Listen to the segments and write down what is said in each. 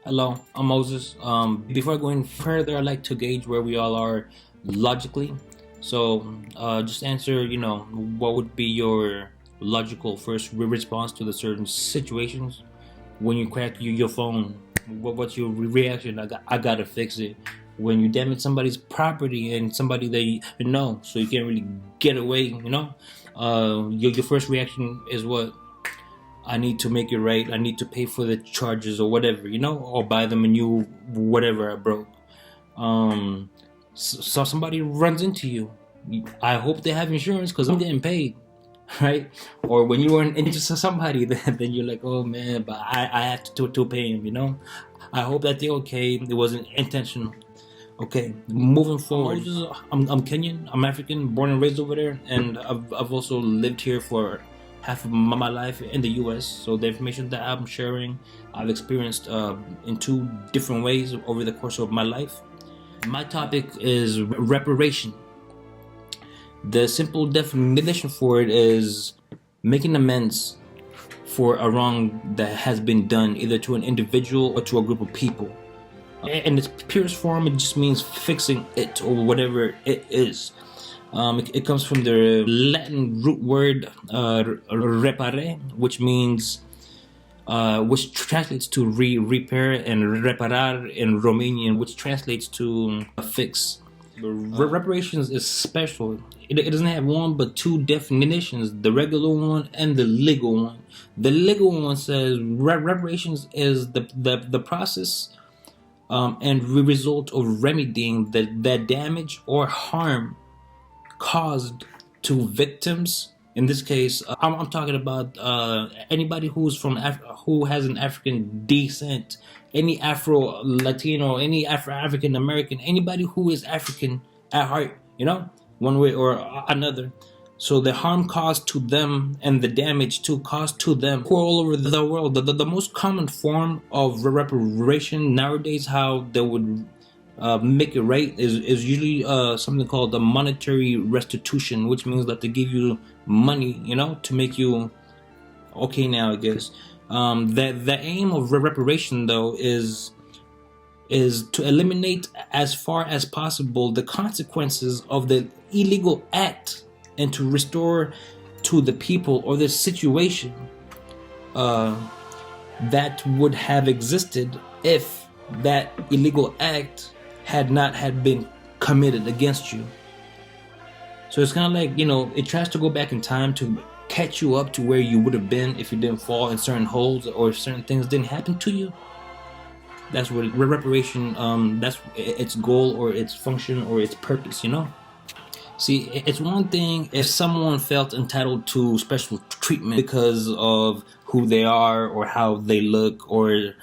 Hello, I'm Moses. Before going further, I'd like to gauge where we all are logically. So, just answer, what would be your logical first response to the certain situations when you crack your phone? What's your reaction? I gotta fix it. When you damage somebody's property and somebody that you know, so you can't really get away, your first reaction is what? I need to make it right. I need to pay for the charges or whatever, or buy them a new whatever I broke. So somebody runs into you. I hope they have insurance because I'm getting paid, right? Or when you run into somebody, then you're like, oh man, but I have to pay him, I hope that they're okay. It wasn't intentional. Okay, moving forward, I'm Kenyan, I'm African, born and raised over there, and I've also lived here for half of my life in the US. So the information that I'm sharing, I've experienced in two different ways over the course of my life. My topic is reparation. The simple definition for it is making amends for a wrong that has been done either to an individual or to a group of people. In its purest form, it just means fixing it or whatever it is. It comes from the Latin root word repare, which means, which translates to repair, and reparar in Romanian, which translates to fix. Reparations is special. It doesn't have one but two definitions: the regular one and the legal one. The legal one says reparations is the process and result of remedying the damage or harm caused to victims. In this case, I'm talking about anybody who's who has an African descent, any Afro Latino, any African American, anybody who is African at heart, one way or another. So the harm caused to them and the damage caused to them who are all over the world. The most common form of reparation nowadays, how they would make it right, is usually something called the monetary restitution, which means that they give you money, to make you okay now, I guess. The aim of reparation, though, is to eliminate as far as possible the consequences of the illegal act and to restore to the people or the situation that would have existed if that illegal act had not been committed against you. So it's kind of like, it tries to go back in time to catch you up to where you would have been if you didn't fall in certain holes or if certain things didn't happen to you. That's what reparation, that's its goal or its function or its purpose, See, it's one thing if someone felt entitled to special treatment because of who they are or how they look, or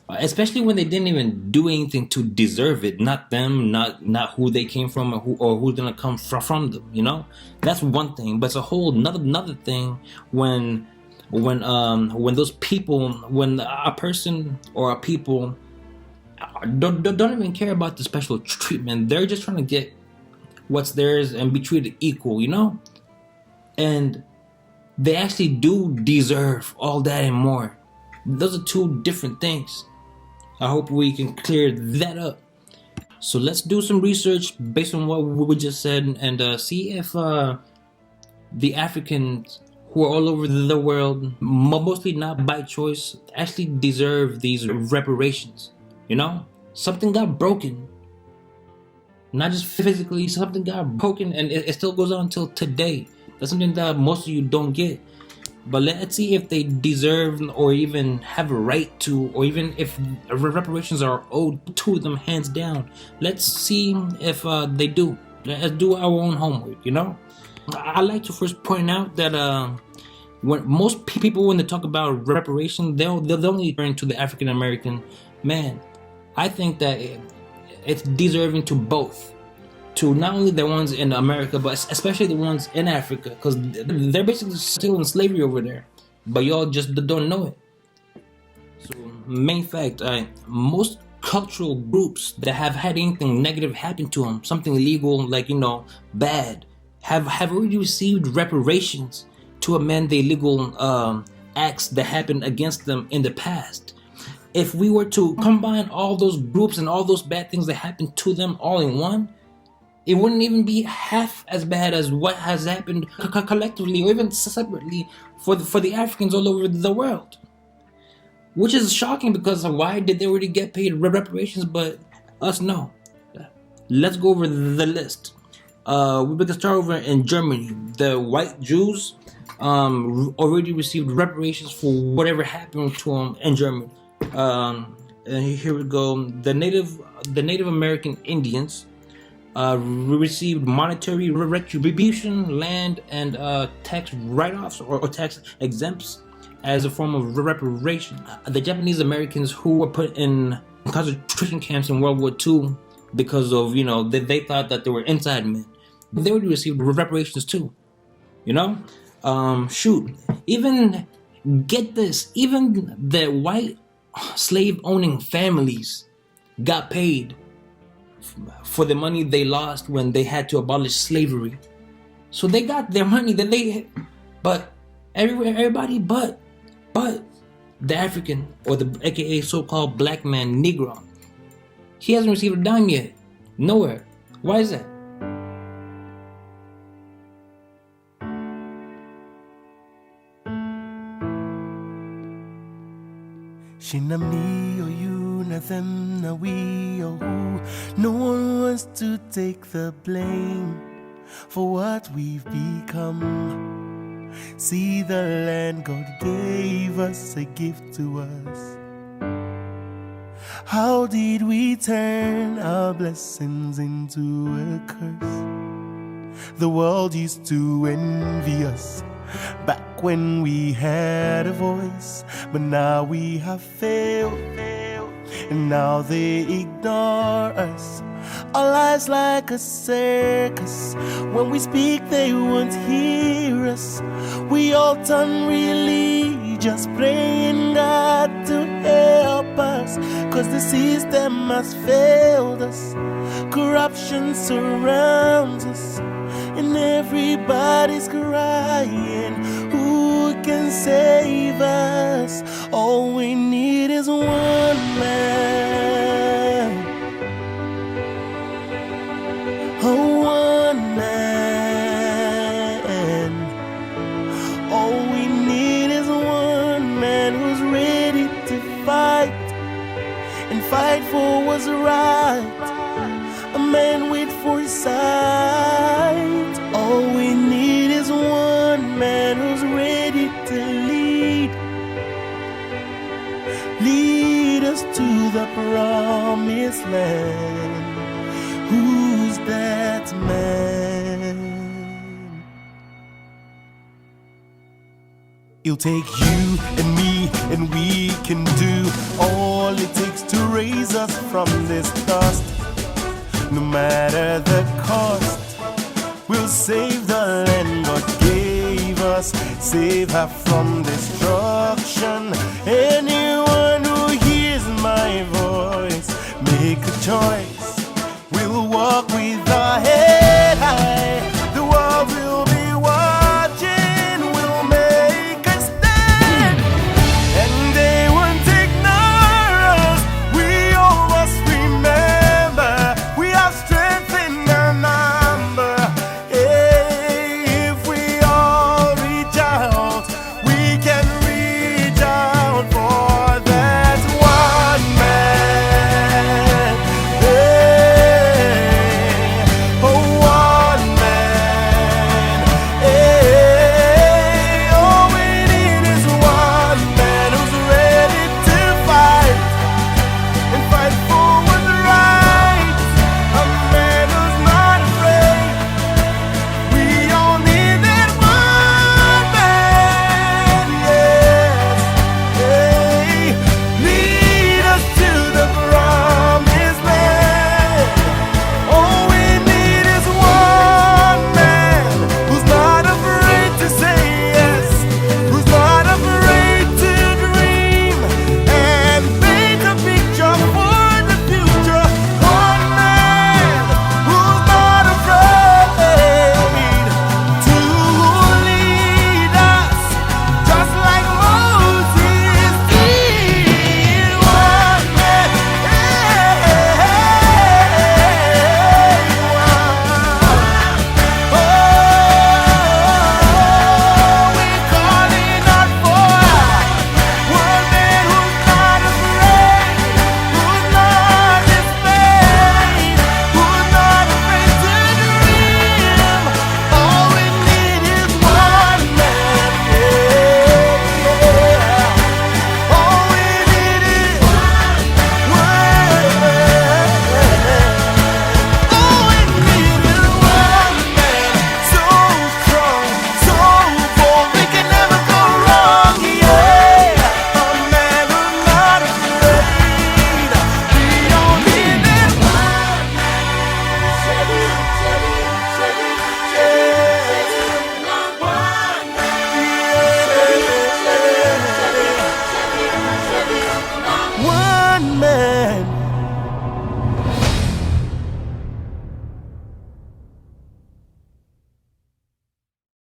especially when they didn't even do anything to deserve it. Not them, not who they came from, or who's gonna come from them. That's one thing. But it's a whole another thing when those people, when a person or a people don't even care about the special treatment. They're just trying to get what's theirs and be treated equal, and they actually do deserve all that and more. Those are two different things. I hope we can clear that up. So let's do some research based on what we just said and see if the Africans who are all over the world, mostly not by choice, actually deserve these reparations. Something got broken. Not just physically, something got broken, and it still goes on until today. That's something that most of you don't get. But let's see if they deserve or even have a right to, or even if reparations are owed to them, hands down. Let's see if they do. Let's do our own homework, I like to first point out that when most people, when they talk about reparation, they're only referring to the African American man. I think that it's deserving to both, to not only the ones in America, but especially the ones in Africa, because they're basically still in slavery over there, but y'all just don't know it. So, main fact, most cultural groups that have had anything negative happen to them, something illegal, like, bad, have already received reparations to amend the illegal acts that happened against them in the past. if we were to combine all those groups and all those bad things that happened to them all in one, it wouldn't even be half as bad as what has happened collectively or even separately for the Africans all over the world. Which is shocking, because why did they already get paid reparations, but us no? Let's go over the list. We can start over in Germany. The white Jews already received reparations for whatever happened to them in Germany. And here we go. The Native American Indians received monetary retribution, land, and tax write-offs or tax exempts as a form of reparation. The Japanese Americans who were put in concentration camps in World War II because of, they thought that they were inside men, they already received reparations too. Even, get this, even the white slave-owning families got paid for the money they lost when they had to abolish slavery. So they got their money that but everybody but the African, or the aka so-called black man, Negro, he hasn't received a dime yet. Nowhere. Why is that? Shinamni or you, na them, na we or who. No one wants to take the blame for what we've become. See the land God gave us, a gift to us. How did we turn our blessings into a curse? The world used to envy us back when we had a voice, but now we have failed, and now they ignore us. Our lives like a circus. When we speak, they won't hear us. We all turn religious, praying God to help us, 'cause the system has failed us. Corruption surrounds us, and everybody's crying, who can save us? All we need is one man. Oh, one man. All we need is one man who's ready to fight, and fight for what's right. A man with foresight. All we need is one man who's ready to lead us to the promised land. Who's that man? It'll take you and me, and we can do all it takes to raise us from this dust. No matter the cost, we'll save the land God gave us, save her from destruction. Anyone who hears my voice, make a choice.